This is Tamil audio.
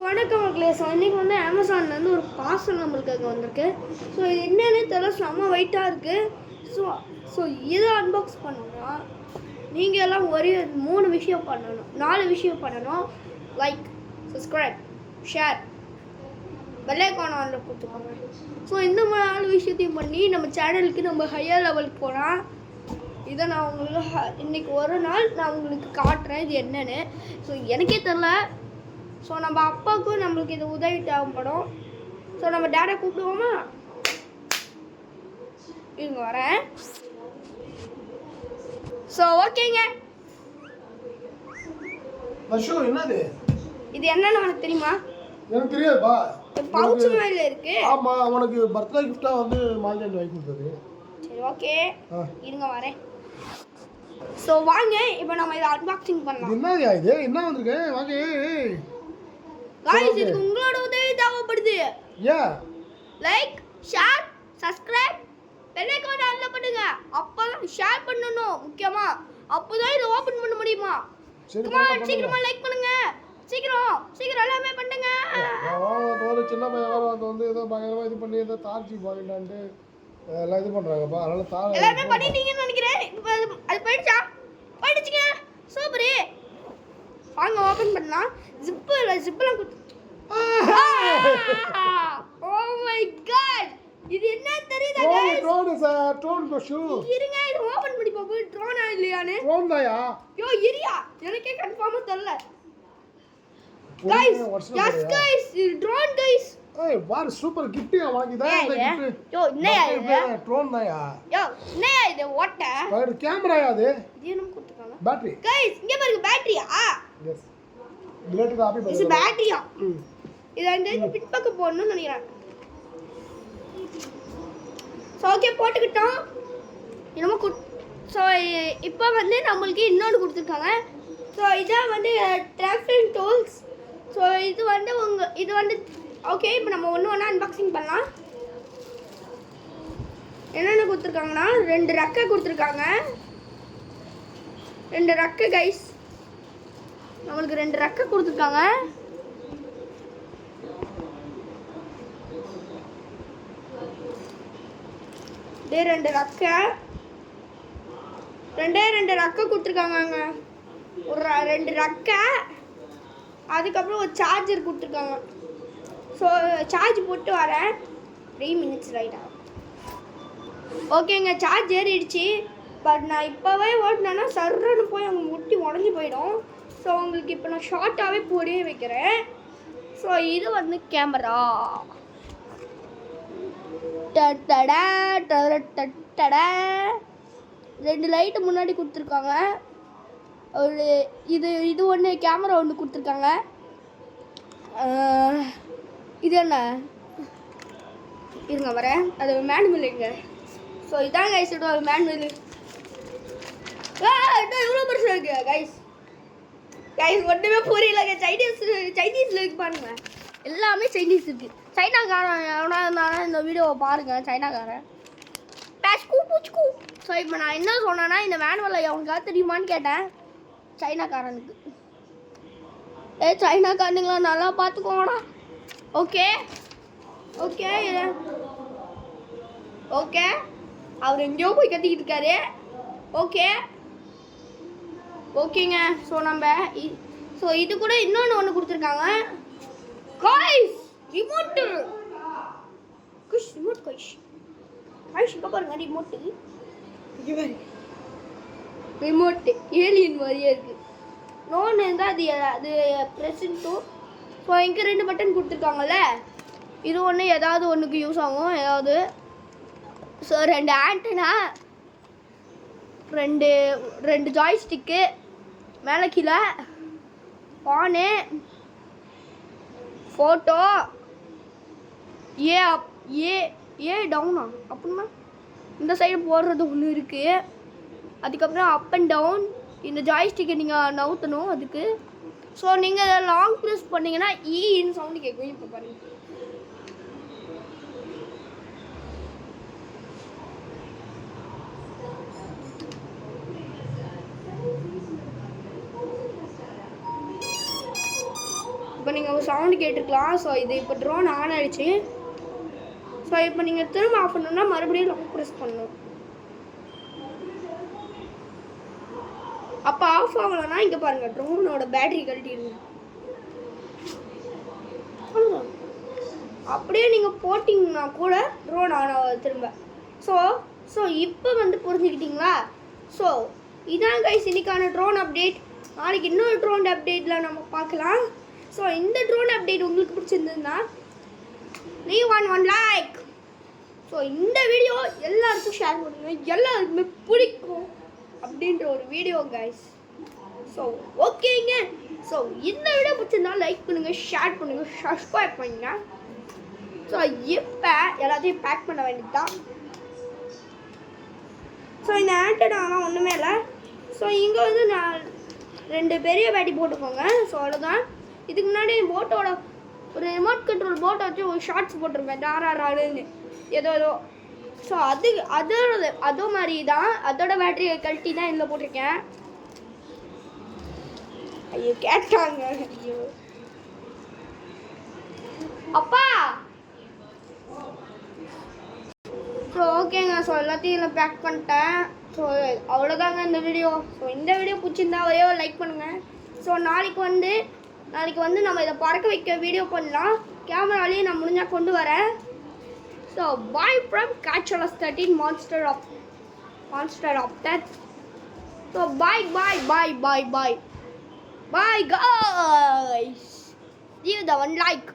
வணக்கம் மக்களே. ஸோ இன்றைக்கி வந்து அமேசான்லேருந்து ஒரு பார்சல் நம்மளுக்காக வந்திருக்கு. ஸோ இது என்னென்னு தெரியல, செம்ம வெயிட்டாக இருக்குது. ஸோ இதை அன்பாக்ஸ் பண்ணோன்னா நீங்கள் எல்லாம் ஒரே 3 விஷயம் பண்ணணும், 4 விஷயம் பண்ணணும். Like, subscribe, share, bell icon ஆன்ல கொடுத்துக்கோங்க. ஸோ இந்த 4 விஷயத்தையும் பண்ணி நம்ம சேனலுக்கு நம்ம ஹையர் லெவலுக்கு போனால் இதை நான் உங்களுக்கு இன்றைக்கி ஒரு நாள் நான் உங்களுக்கு காட்டுறேன் இது என்னென்னு. ஸோ எனக்கே தெரில. ஸோ நம்ம அப்பாவுக்கும் நம்மளுக்கு இது உதவி தேவைப்படும். ஸோ நம்ம டேடை கூப்பிடுவோமா? இவங்க வரேன். ஸோ ஓகேங்க. என்னது இது என்னன்னு உனக்கு தெரியுமா? எனக்கு தெரியாதுப்பா. பவுச் மேல இருக்கு. ஆமா, அவனுக்கு பர்த்டே கிஃப்டா வந்து மாஞ்சன் வாங்கி கொடுத்தது. சரி ஓகே, இருங்க வரேன். ஸோ வாங்க இப்போ நம்ம இதை அன்பாக்சிங் பண்ணலாம். என்னது இது? என்ன வந்திருக்கு? வாங்க. गाइस, இதுக்கு உங்களோட உதவி தேவைப்படுது. Like, share, subscribe, bell icon ஆன்ல பண்ணுங்க. அப்பதான் ஷேர் பண்ணனும் முக்கியமா. அப்பதான் இத ஓபன் பண்ண முடியுமா? சீக்கிரமா லைக் பண்ணுங்க. சீக்கிரம் எல்லாமே பண்ணுங்க. ஒரு சின்ன பையன் வர வந்து ஏதோ பயங்கரமா இது பண்ணி ஏதோ தார்ச்சி பாயிண்டான்ட்டு எல்லாம் இது பண்றாங்கப்பா. அதனால தார் எல்லாமே பண்ணிட்டீங்கன்னு நினைக்கிறேன். அது போயிடுச்சுங்க. சூப்பர். வாங்க ஓபன் பண்ணலாம். ஜிப்லாம் குத்து. ஓ மை காட், இது என்ன தெரியுதா गाइस? ட்ரோன் பஷு. இருங்க, இது ஓபன் பண்ணி பாப்போம். ட்ரோனா இல்லையானே? ட்ரோன் தாயா? யோ இரியா, எனக்கே கன்ஃபார்மா தெரியல. गाइस, எஸ் गाइस, இது ட்ரோன் गाइस. ஏய் வார் சூப்பர் கிஃப்ட் வாங்கிதா இந்த கிஃப்ட். யோ என்னயா இது? ட்ரோன் தாயா? யோ என்னயா இது? வாட்? இது கேமராயா அது? இது என்ன கொடுத்துருக்காங்க? பேட்டரி. गाइस, இங்க பாருங்க பேட்டரியா? எஸ். பிளேட் காப்பி பண்ணு. இது பேட்டரியா? இத இந்த பின்பக்கம் போடணும்னு நினைக்கிறேன். சோ ஓகே, போட்டுக்கிட்டோம். இன்னும் சோ இப்போ வந்து நம்மளுக்கு இன்னொன்று கொடுத்துருக்காங்க. ஸோ இதான் வந்து டிராஃபிக் டூல்ஸ். ஸோ இது வந்து ஓகே. இப்போ நம்ம ஒன்று அன்பாக்சிங் பண்ணலாம். என்னென்ன கொடுத்துருக்காங்கன்னா 2 ரெக்கை கொடுத்துருக்காங்க. 2 ரெக்கை கைஸ், நம்மளுக்கு 2 ரெக்கை கொடுத்துருக்காங்க. இதே 2 ரெக்கை, 2 ரெக்கை கொடுத்துருக்காங்க. ஒரு 2 ரெக்கை, அதுக்கப்புறம் ஒரு சார்ஜர் கொடுத்துருக்காங்க. ஸோ சார்ஜ் போட்டு வரேன். 3 மினிட்ஸ் ரைட் ஆகும். ஓகேங்க, சார்ஜ் ஏறிடுச்சு. பட் நான் இப்போவே ஓட்டினேன்னா சர்றன்னு போய் அவங்க முட்டி உடஞ்சி போயிடும். ஸோ உங்களுக்கு இப்போ நான் ஷார்ட்டாகவே போடியே வைக்கிறேன். ஸோ இது வந்து கேமரா. டடா 2 லைட்டு முன்னாடி கொடுத்துருக்காங்க. ஒரு இது ஒன்று கேமரா ஒன்று கொடுத்துருக்காங்க. இது என்ன? இருங்க வரேன். அது மேனுவல் எங்க? ஸோ இதான் கைஸ் ஒரு மேனுவல். இவ்வளோ பெருசாக இருக்கு கைஸ். ஒன்றுமே புரியலங்க. சைனீஸில் இருக்கு பாருங்க. எல்லாமே சைனீஸ் இருக்குது. சைனாக்காரன் எவனா இருந்தாலும் இந்த வீடியோவை பாருங்கள். சைனாக்காரன் பேஷ்கூ பூச்கூ. ஸோ இப்போ நான் என்ன சொன்னேன்னா, இந்த மேனுவலை அவனுக்காக தெரியுமான்னு கேட்டேன் சைனாக்காரனுக்கு. சைனாக்காரனுங்களா நல்லா பார்த்துக்கோங்கடா. ஓகே அவர் எங்கேயோ போய் கத்திக்கிட்டு இருக்காரு. ஓகேங்க. ஸோ இது கூட இன்னொன்று கொடுத்துருக்காங்க. Guys remote. ரிமோட் இங்கே பாருங்க. ரிமோட்டு ஏலியன் மாதிரியே இருக்கு. நோன்னு இருந்தால் அது ப்ரெசன்ட் டூ. ஸோ இங்கே 2 பட்டன் கொடுத்துருக்காங்கல்ல, இது ஒன்று ஏதாவது ஒன்றுக்கு யூஸ் ஆகும் ஏதாவது. ஸோ 2 ஆண்டனா, 2 ஜாய்ஸ்டிக்கு, மேலே கீழே ஆனு, ஃபோட்டோ, ஏ டவுனா அப்படின்னா இந்த சைடு போடுறது ஒன்று இருக்குது. அதுக்கப்புறம் அப் அண்ட் டவுன். இந்த ஜாய்ஸ்டிக்கை நீங்கள் நவுத்தணும் அதுக்கு. ஸோ நீங்கள் லாங் ப்ரெஸ் பண்ணிங்கன்னா ஈன்னு சவுண்டு கேட்கும். இப்போ பாருங்கள். இப்போ நீங்கள் சவுண்டு கேட்டுருக்கலாம். ஸோ இது இப்போ ட்ரோன் ஆன் ஆகிடுச்சு. ஸோ இப்போ நீங்கள் திரும்ப ஆஃப் பண்ணணும்னா மறுபடியும் லாக் ப்ரெஸ் பண்ணணும். அப்போ ஆஃப் ஆகலைன்னா இங்கே பாருங்கள் ட்ரோனோட பேட்டரி கழட்டிடுங்க. அப்படியே நீங்கள் போட்டிங்கன்னா கூட ட்ரோன் ஆன் ஆகாது திரும்ப. ஸோ இப்போ வந்து புரிஞ்சுக்கிட்டீங்களா? ஸோ இதான் கைஸ் இன்னைக்கான ட்ரோன் அப்டேட். நாளைக்கு இன்னொரு ட்ரோன் அப்டேட்டில் நம்ம பார்க்கலாம். ஸோ இந்த ட்ரோன் அப்டேட் உங்களுக்கு பிடிச்சிருந்ததுன்னா leave one like. ஸோ இந்த வீடியோ எல்லாருக்கும் ஷேர் பண்ணுங்க, எல்லாருக்குமே பிடிக்கும் அப்படின்ற ஒரு வீடியோ கைஸ். ஸோ ஓகேங்க. ஸோ இந்த வீடியோ பிடிச்சிருந்தா லைக் பண்ணுங்கள், ஷேர் பண்ணுங்கள், சப்ஸ்கிரைப் பண்ணுங்க. ஸோ இப்போ எல்லாத்தையும் பேக் பண்ண வேண்டியது தான். ஸோ இந்த ஆண்டனாலாம் ஒன்றுமே இல்லை. ஸோ இங்கே வந்து நான் 2 பெரிய பேட்டி போட்டுக்கோங்க. ஸோ அவ்வளோதான். இதுக்கு முன்னாடி போட்டோட ஒரு ரிமோட் கண்ட்ரோல் போட்டை வச்சு ஒரு ஷார்ட்ஸ் போட்டிருப்பேன் டாரான்னு ஏதோ. ஸோ அதோ மாதிரி தான், அதோட பேட்டரியை கழட்டி தான் இதில் போட்டிருக்கேன். ஐயோ கேட்டாங்க. ஐயோ அப்பா. ஸோ ஓகேங்க. ஸோ எல்லாத்தையும் இதில் பேக் பண்ணிட்டேன். ஸோ அவ்வளோதாங்க இந்த வீடியோ. ஸோ இந்த வீடியோ பிடிச்சிருந்தா ஒரே ஒரு லைக் பண்ணுங்கள். ஸோ நாளைக்கு வந்து நம்ம இதை பறக்க வைக்க வீடியோ பண்ணலாம். கேமராலேயே நான் முடிஞ்சால் கொண்டு வரேன். So bye from Catch-All-Us 13 Monster of Death. So bye guys. Leave the one like.